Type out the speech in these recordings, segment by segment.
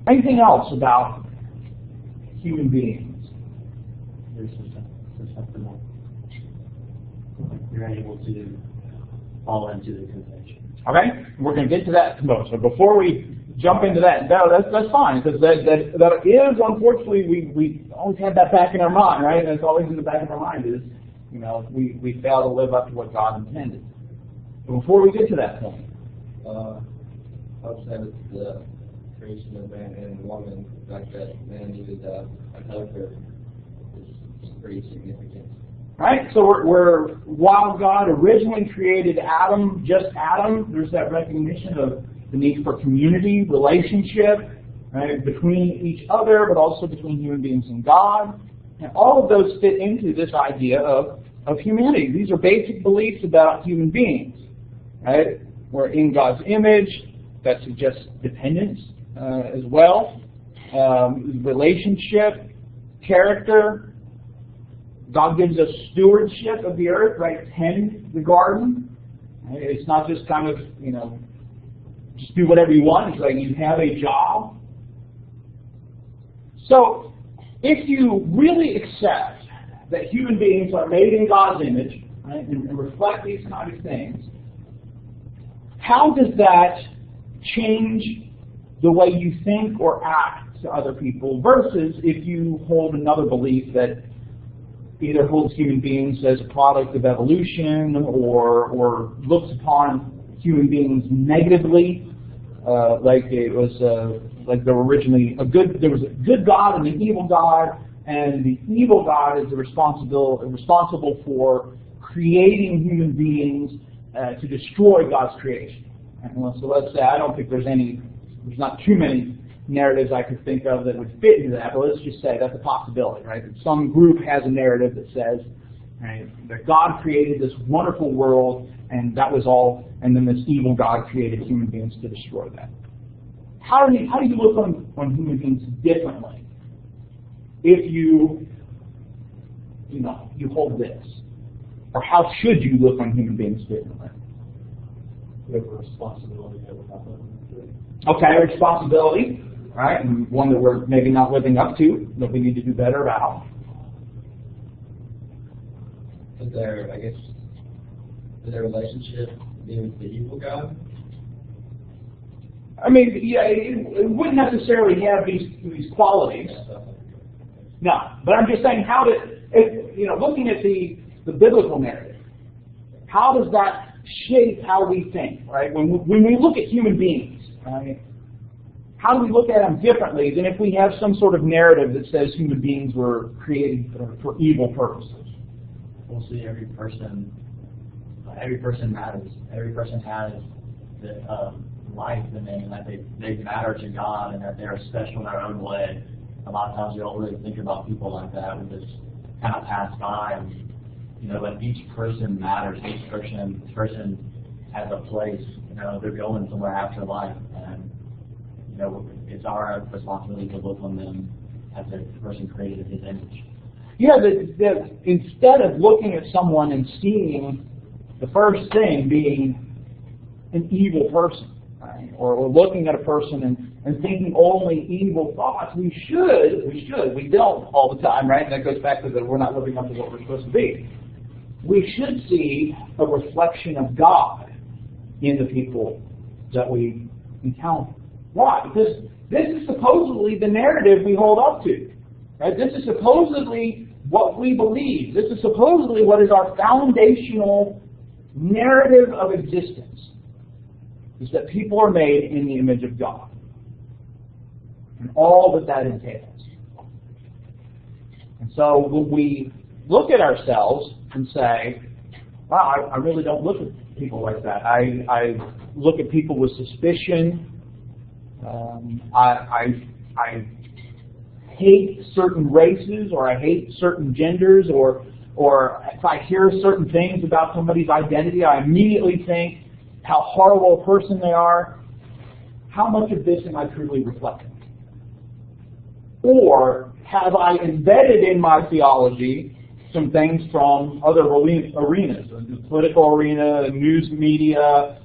Anything else about human beings? There's susceptible. You're able to fall into the temptation. Okay, we're going to get to that tomorrow. So before we jump into that, no, that's fine, because that is, unfortunately, we always have that back in our mind, right? And it's always in the back of our mind is, we fail to live up to what God intended. But before we get to that point, I would say that the creation of man and woman, the fact that man needed a helper, is pretty significant. right? So while God originally created Adam, just Adam, there's that recognition of the need for community, relationship, right, between each other, but also between human beings and God. And all of those fit into this idea of humanity. These are basic beliefs about human beings, right? We're in God's image. That suggests dependence as well. Relationship, character. God gives us stewardship of the earth, right? Tend the garden. Right? It's not just kind of, just do whatever you want. It's like you have a job. So, if you really accept that human beings are made in God's image, right, and reflect these kind of things, how does that change the way you think or act to other people versus if you hold another belief that either holds human beings as a product of evolution or looks upon human beings negatively, like it was like there were originally there was a good God and an evil God, and the evil God is responsible for creating human beings to destroy God's creation. So let's say I don't think there's not too many narratives I could think of that would fit into that, but let's just say that's a possibility, right? That some group has a narrative that says, right, that God created this wonderful world and that was all, and then this evil God created human beings to destroy that. How do you look on human beings differently if you hold this? Or how should you look on human beings differently? We have a responsibility that we're not living up to. Okay, responsibility, right? And one that we're maybe not living up to, that we need to do better about. Is there a relationship with the evil God? I mean, yeah, it wouldn't necessarily have these qualities. No, but I'm just saying looking at the biblical narrative, how does that shape how we think, right? When we look at human beings, right, how do we look at them differently than if we have some sort of narrative that says human beings were created for evil purposes? We'll see every person matters. Every person has the life in them, and that they matter to God, and that they're special in their own way. A lot of times we don't really think about people like that. We just kind of pass by, but each person matters. Each person has a place. They're going somewhere after life, and it's our responsibility to look on them as a person created in His image. Yeah, instead of looking at someone and seeing the first thing being an evil person, right? or looking at a person and thinking only evil thoughts, we don't all the time, right? And that goes back to that we're not living up to what we're supposed to be. We should see a reflection of God in the people that we encounter. Why? Because this is supposedly the narrative we hold up to. Right? This is supposedly what we believe. This is supposedly what is our foundational narrative of existence. Is that people are made in the image of God. And all that entails. And so when we look at ourselves and say, wow, I really don't look at people like that. I look at people with suspicion. I hate certain races, or I hate certain genders, or if I hear certain things about somebody's identity, I immediately think how horrible a person they are. How much of this am I truly reflecting? Or have I embedded in my theology some things from other arenas, the political arena, news media,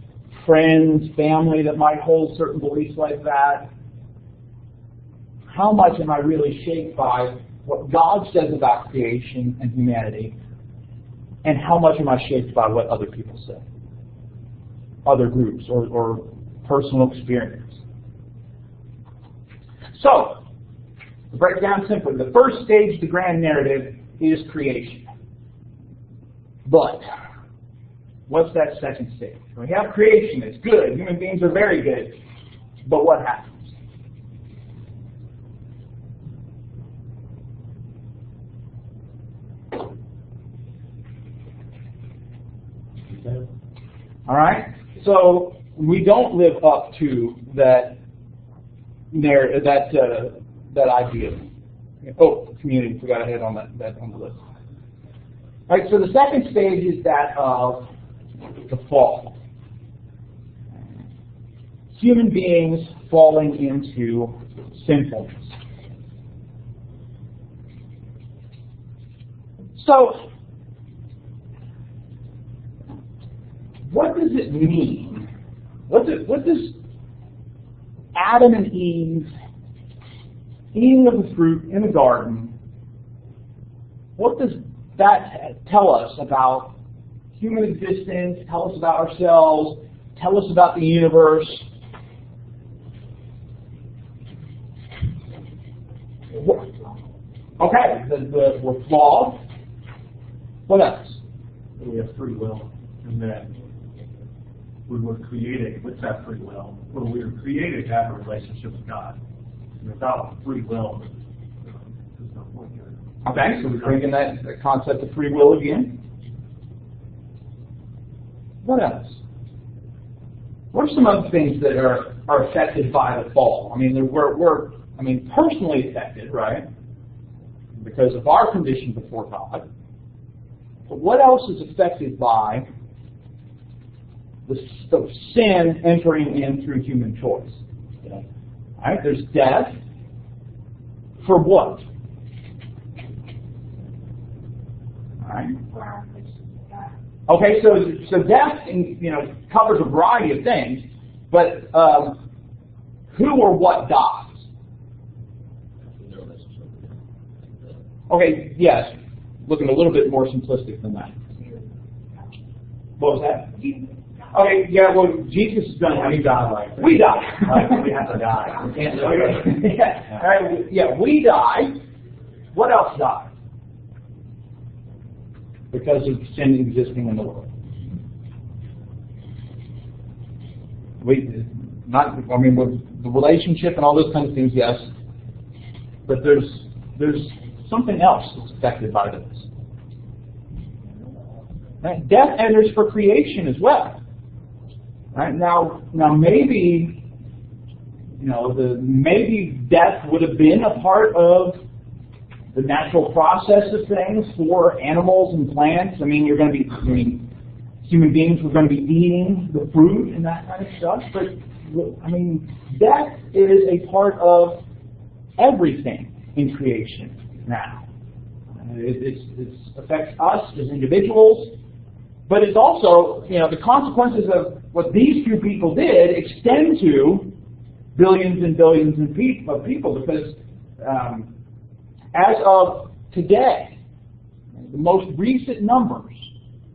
friends, family that might hold certain beliefs like that? how much am I really shaped by what God says about creation and humanity, and how much am I shaped by what other people say, other groups, or personal experience? So, to break it down simply, the first stage of the grand narrative is creation. But what's that second stage? We have creation, it's good, human beings are very good, but what happens? All right? So we don't live up to that idea. Oh, community, forgot ahead on that on the list. All right, so the second stage is that of the fall. Human beings falling into sinfulness. So, what does it mean? What does Adam and Eve eating of the fruit in the garden, what does that tell us about human existence, tell us about ourselves, tell us about the universe? Okay, we're flawed. What else? We have free will, and that we were created with that free will. When we were created to have a relationship with God. Without free will, there's no point here. Okay, so we're bringing that concept of free will again. What else? What are some other things that are affected by the fall? I mean, we're personally affected, right? Because of our condition before God. But what else is affected by the sin entering in through human choice? All right, there's death. For what? All right. Okay, so death, covers a variety of things, but who or what dies? Okay, yes, looking a little bit more simplistic than that. What was that? Okay, yeah, well, Jesus is going to have... We die. We die. We have to die. We can't live it. Yeah, we die. What else dies? Because of sin existing in the world. With the relationship and all those kinds of things, yes. But there's something else that's affected by this. Right? Death enters for creation as well. Right? Now maybe maybe death would have been a part of the natural process of things for animals and plants. Human beings were going to be eating the fruit and that kind of stuff. But death is a part of everything in creation now. It affects us as individuals, but it's also, the consequences of what these two people did extend to billions and billions of people, because as of today, the most recent numbers,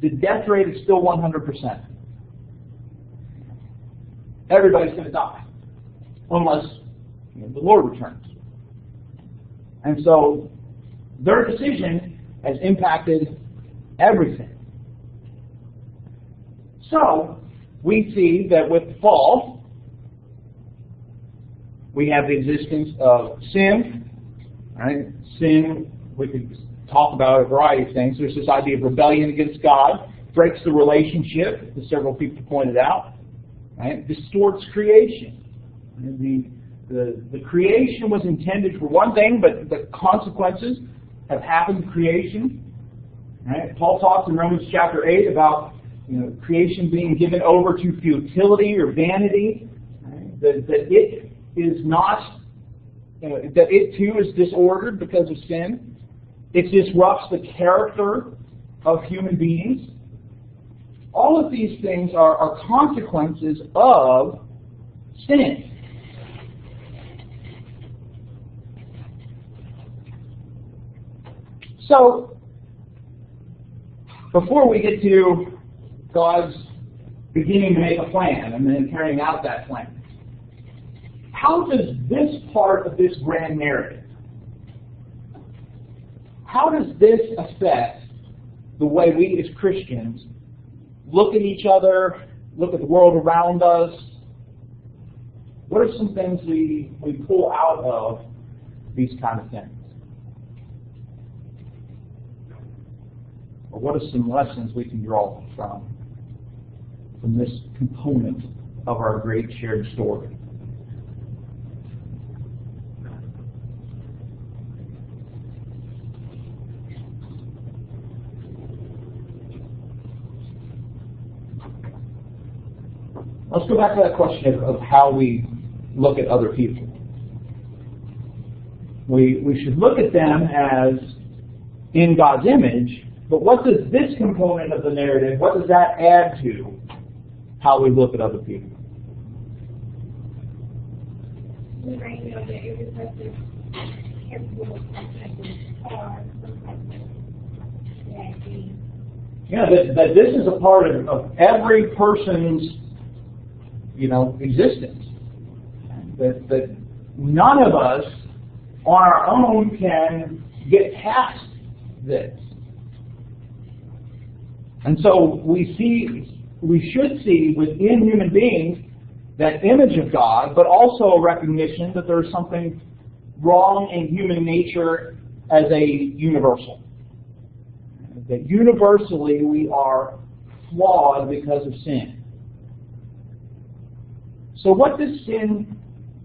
the death rate is still 100%. Everybody's going to die, unless the Lord returns. And so their decision has impacted everything. So we see that with the fall, we have the existence of sin. Right? Sin, we could talk about a variety of things. There's this idea of rebellion against God, breaks the relationship, as several people pointed out. Right? Distorts creation. The creation was intended for one thing, but the consequences have happened to creation. Right? Paul talks in Romans chapter 8 about creation being given over to futility or vanity. Right? That it is not, that it too is disordered because of sin. It disrupts the character of human beings. All of these things are consequences of sin. So, before we get to God's beginning to make a plan and then carrying out that plan, how does this part of this grand narrative, how does this affect the way we as Christians look at each other, look at the world around us? What are some things we pull out of these kind of things? Or what are some lessons we can draw from this component of our great shared story? Let's go back to that question of how we look at other people. We should look at them as in God's image, but what does this component of the narrative, what does that add to how we look at other people? Yeah, that this is a part of every person's existence. That none of us on our own can get past this. And so we should see within human beings that image of God, but also a recognition that there's something wrong in human nature as a universal. That universally we are flawed because of sin. So what does sin,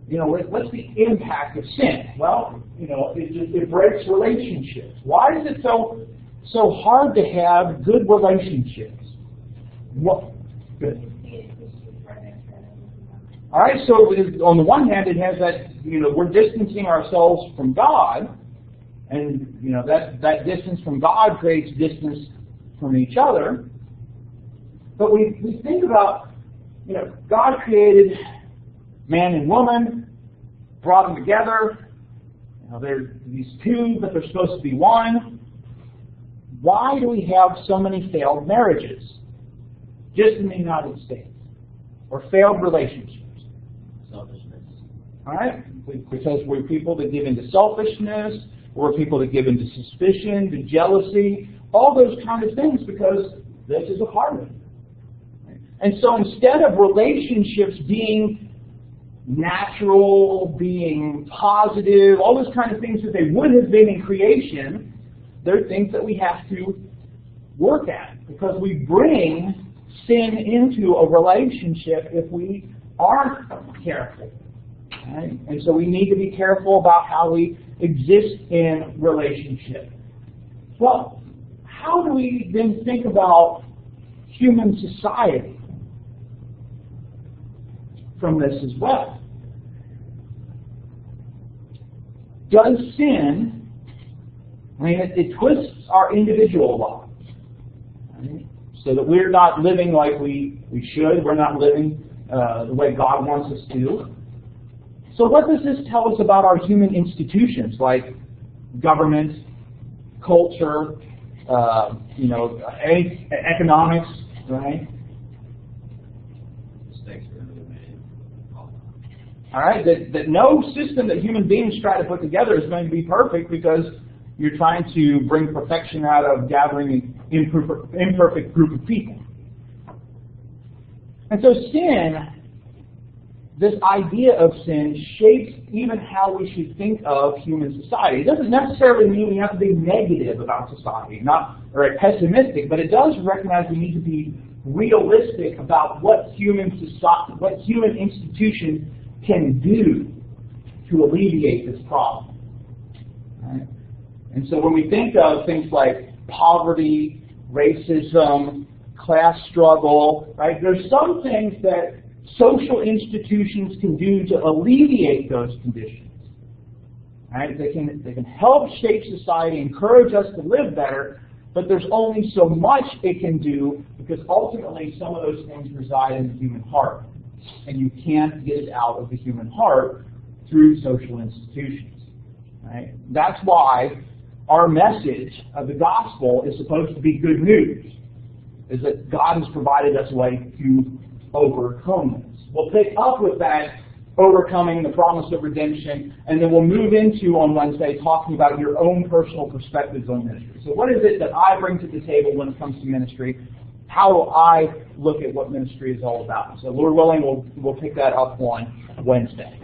what's the impact of sin? Well, it breaks relationships. Why is it so hard to have good relationships? What? Good. All right, so on the one hand, it has that, we're distancing ourselves from God, and, that distance from God creates distance from each other. But we think about, God created man and woman, brought them together. They're these two, but they're supposed to be one. Why do we have so many failed marriages just in the United States? Or failed relationships? Selfishness. All right? Because we're people that give into selfishness, we're people that give into suspicion, to jealousy, all those kind of things, because this is a part of it. And so instead of relationships being natural, being positive, all those kind of things that they would have been in creation, they're things that we have to work at, because we bring sin into a relationship if we aren't careful. Right? And so we need to be careful about how we exist in relationship. Well, how do we then think about human society from this as well? Does sin, it twists our individual lives, right? So that we're not living like we should, we're not living the way God wants us to. So what does this tell us about our human institutions, like government, culture, economics, right? All right, that no system that human beings try to put together is going to be perfect, because you're trying to bring perfection out of gathering an imperfect group of people. And so sin, this idea of sin, shapes even how we should think of human society. It doesn't necessarily mean we have to be negative about society, or pessimistic, but it does recognize we need to be realistic about what human institutions can do to alleviate this problem. Right? And so when we think of things like poverty, racism, class struggle, right, there's some things that social institutions can do to alleviate those conditions. Right? They can help shape society, encourage us to live better, but there's only so much it can do, because ultimately some of those things reside in the human heart. And you can't get it out of the human heart through social institutions. Right? That's why our message of the gospel is supposed to be good news, is that God has provided us a way to overcome this. We'll pick up with that overcoming the promise of redemption, and then we'll move into, on Wednesday, talking about your own personal perspectives on ministry. So what is it that I bring to the table when it comes to ministry? How do I look at what ministry is all about? So Lord willing, we'll pick that up on Wednesday.